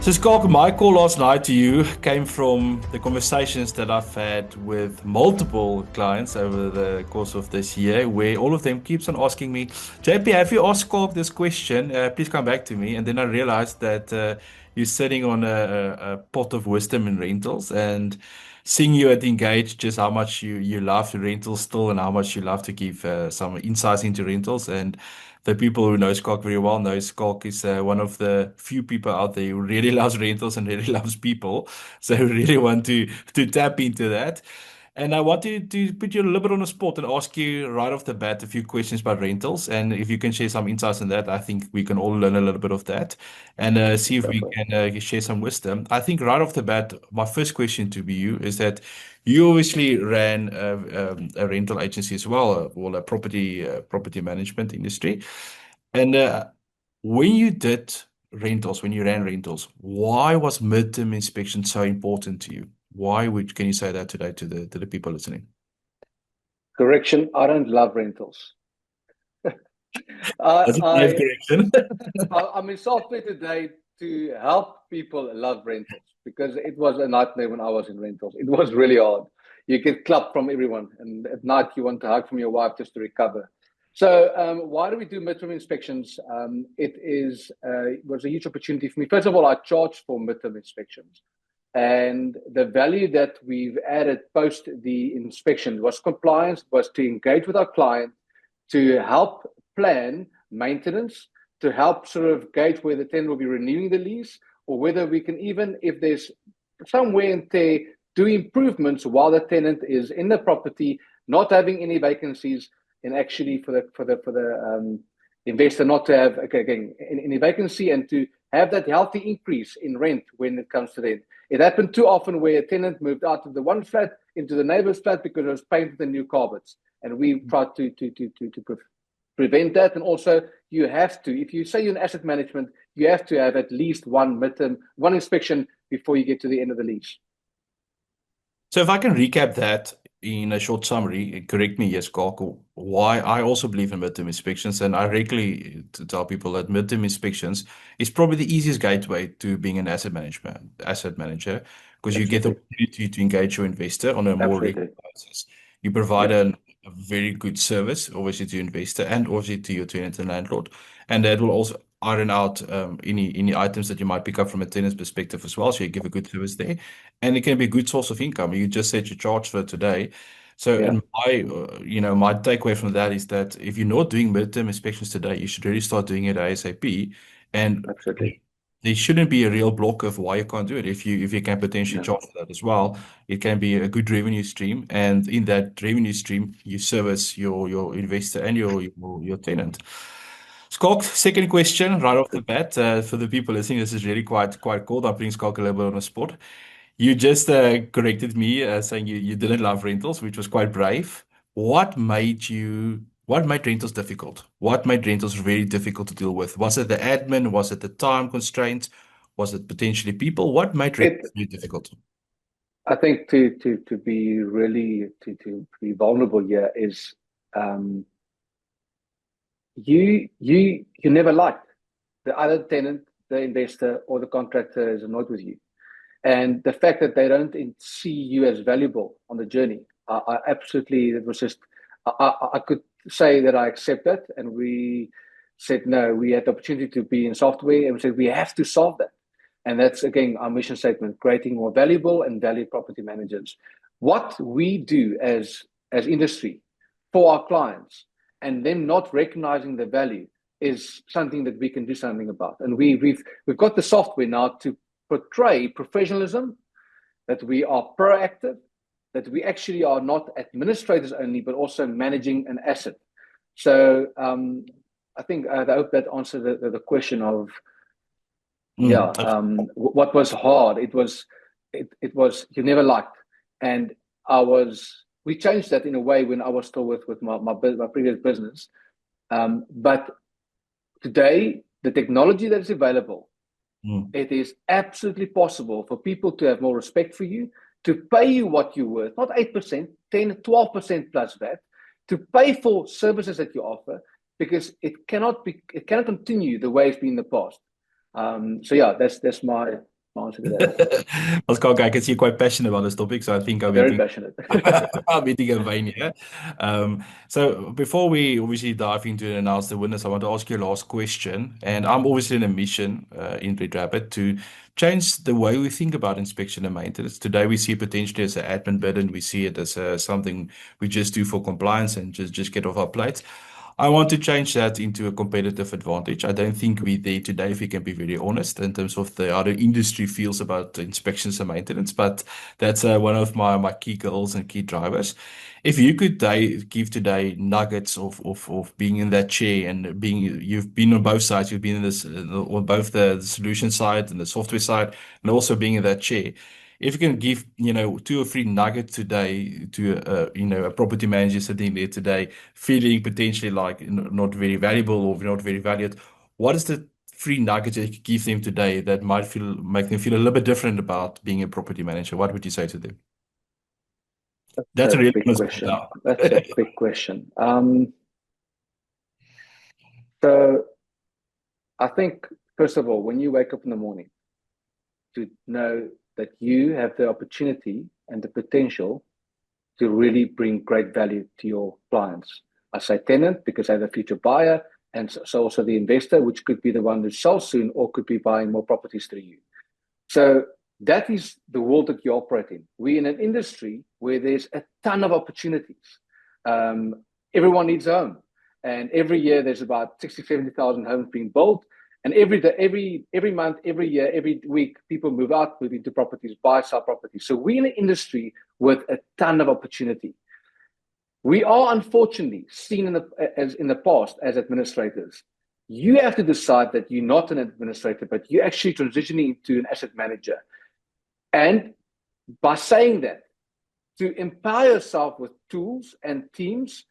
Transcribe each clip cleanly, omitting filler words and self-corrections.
So, Schalk, my call last night to you came from the conversations that I've had with multiple clients over the course of this year, where all of them keeps on asking me, JP, have you asked Schalk this question? Please come back to me. And then I realized that you're sitting on a pot of wisdom in rentals, and seeing you at Engage, just how much you love the rentals still and how much you love to give some insights into rentals. And the people who know Schalk very well know Schalk is one of the few people out there who really loves rentals and really loves people. So I really want to tap into that. And I want to put you a little bit on the spot and ask you right off the bat a few questions about rentals. And if you can share some insights on that, I think we can all learn a little bit of that and see if we can share some wisdom. I think right off the bat, my first question to you is that you obviously ran a rental agency as well, a property management industry. And when you did rentals, when you ran rentals, why was midterm inspection so important to you? Can you say that today to the people listening? Correction, I don't love rentals. That's a nice I, correction. I'm in software today to help people love rentals because it was a nightmare when I was in rentals. It was really hard. You get clapped from everyone, and at night you want to hug from your wife just to recover. So, why do we do midterm inspections? It was a huge opportunity for me. First of all, I charged for midterm inspections. And the value that we've added post the inspection was compliance, was to engage with our client, to help plan maintenance, to help sort of gauge whether the tenant will be renewing the lease, or whether we can, even if there's some wear and tear, do improvements while the tenant is in the property, not having any vacancies, and actually for the investor not to have again any vacancy, and to have that healthy increase in rent when it comes to rent. It happened too often where a tenant moved out of the one flat into the neighbor's flat because it was painted in new carpets, and we tried to prevent that. And also, you have to, if you say you're in asset management, you have to have at least one inspection before you get to the end of the lease. So if I can recap that in a short summary, correct me, yes, Schalk, why I also believe in midterm inspections, and I regularly to tell people that midterm inspections is probably the easiest gateway to being an asset manager, because you get the Absolutely. opportunity to engage your investor on a more regular Absolutely. basis. You provide Yep. a very good service, obviously to your investor and obviously to your tenant and landlord, and that will also iron out any items that you might pick up from a tenant's perspective as well. So you give a good service there, and it can be a good source of income. You just said you charge for it today. So, Yeah. in my takeaway from that is that if you're not doing midterm inspections today, you should really start doing it ASAP. And Absolutely. there shouldn't be a real block of why you can't do it. If you can potentially Yeah. charge for that as well, it can be a good revenue stream. And in that revenue stream, you service your investor and your tenant. Schalk, second question right off the bat for the people listening. This is really quite cool. I'm putting Schalk a little bit on the spot. You just corrected me saying you didn't love rentals, which was quite brave. What made rentals difficult? What made rentals very difficult to deal with? Was it the admin? Was it the time constraints? Was it potentially people? What made rentals It. very difficult? I think to be really to be vulnerable here is um, you never liked the other tenant, the investor, or the contractor is annoyed with you. And the fact that they don't see you as valuable on the journey, I absolutely, it was just, I could say that I accept that. And we said, no, we had the opportunity to be in software, and we said, we have to solve that. And that's, again, our mission statement, creating more valuable and valued property managers. What we do as industry for our clients, and them not recognizing the value, is something that we can do something about. And we've got the software now to portray professionalism, that we are proactive, that we actually are not administrators only, but also managing an asset. So I think I hope that answered the question of, yeah, what was hard. It was you never liked, and we changed that in a way when I was still with my previous business. But today, the technology that is available, Mm. it is absolutely possible for people to have more respect for you, to pay you what you're worth, not 8%, 10, 12% plus that, to pay for services that you offer, because it cannot continue the way it's been in the past. So yeah, that's my answer to that. Well, Schalk, I can see you're quite passionate about this topic, so I think I'm Very meeting passionate. I'm meeting a vein here. So before we obviously dive into and announce the winners, I want to ask you a last question. And I'm obviously in a mission in Red Rabbit to change the way we think about inspection and maintenance. Today we see it potentially as an admin burden. We see it as something we just do for compliance and just get off our plates. I want to change that into a competitive advantage. I don't think we're there today, if we can be very honest, in terms of the other industry feels about inspections and maintenance. But that's one of my key goals and key drivers. If you could give today nuggets of being in that chair and you've been on both sides, you've been in this on both the solution side and the software side, and also being in that chair. If you can give, 2 or 3 nuggets today to, a property manager sitting there today, feeling potentially like not very valuable or not very valued, what is the 3 nuggets that you could give them today that might make them feel a little bit different about being a property manager? What would you say to them? That's That's a a really big honest question. now. That's a big question. So I think, first of all, when you wake up in the morning, to know that you have the opportunity and the potential to really bring great value to your clients. I say tenant because they're the future buyer, and so also the investor, which could be the one that sells soon or could be buying more properties through you. So that is the world that you operate in. We're in an industry where there's a ton of opportunities. Everyone needs a home. And every year there's about 60, 70,000 homes being built. And every month, every year, every week, people move out, move into properties, buy, sell properties. So we're in an industry with a ton of opportunity. We are unfortunately seen in the past as administrators. You have to decide that you're not an administrator, but you're actually transitioning into an asset manager. And by saying that, to empower yourself with tools and teams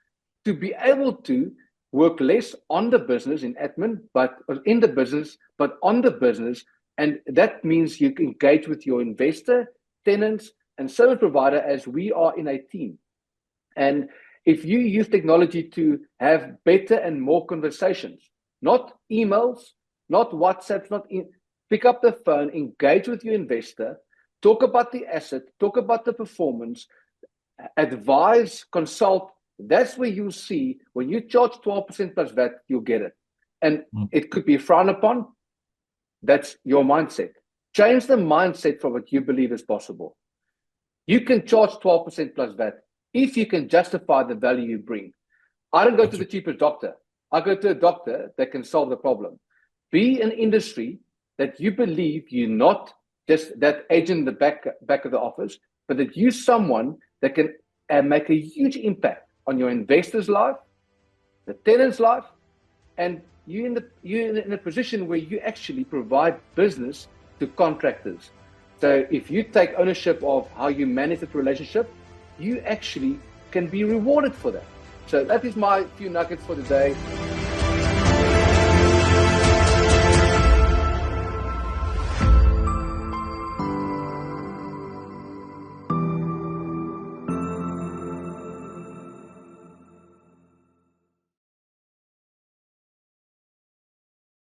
to be able to work less on the business in admin, but in the business, but on the business. And that means you engage with your investor, tenants, and service provider as we are in a team. And if you use technology to have better and more conversations, not emails, not WhatsApps, pick up the phone, engage with your investor, talk about the asset, talk about the performance, advise, consult. That's where you see when you charge 12% plus VAT, you'll get it. And it could be frowned upon. That's your mindset. Change the mindset for what you believe is possible. You can charge 12% plus VAT if you can justify the value you bring. I don't go to the cheapest doctor. I go to a doctor that can solve the problem. Be an industry that you believe you're not just that agent in the back of the office, but that you're someone that can make a huge impact on your investor's life, the tenant's life, and you're in a position where you actually provide business to contractors. So if you take ownership of how you manage that relationship, you actually can be rewarded for that. So that is my few nuggets for today.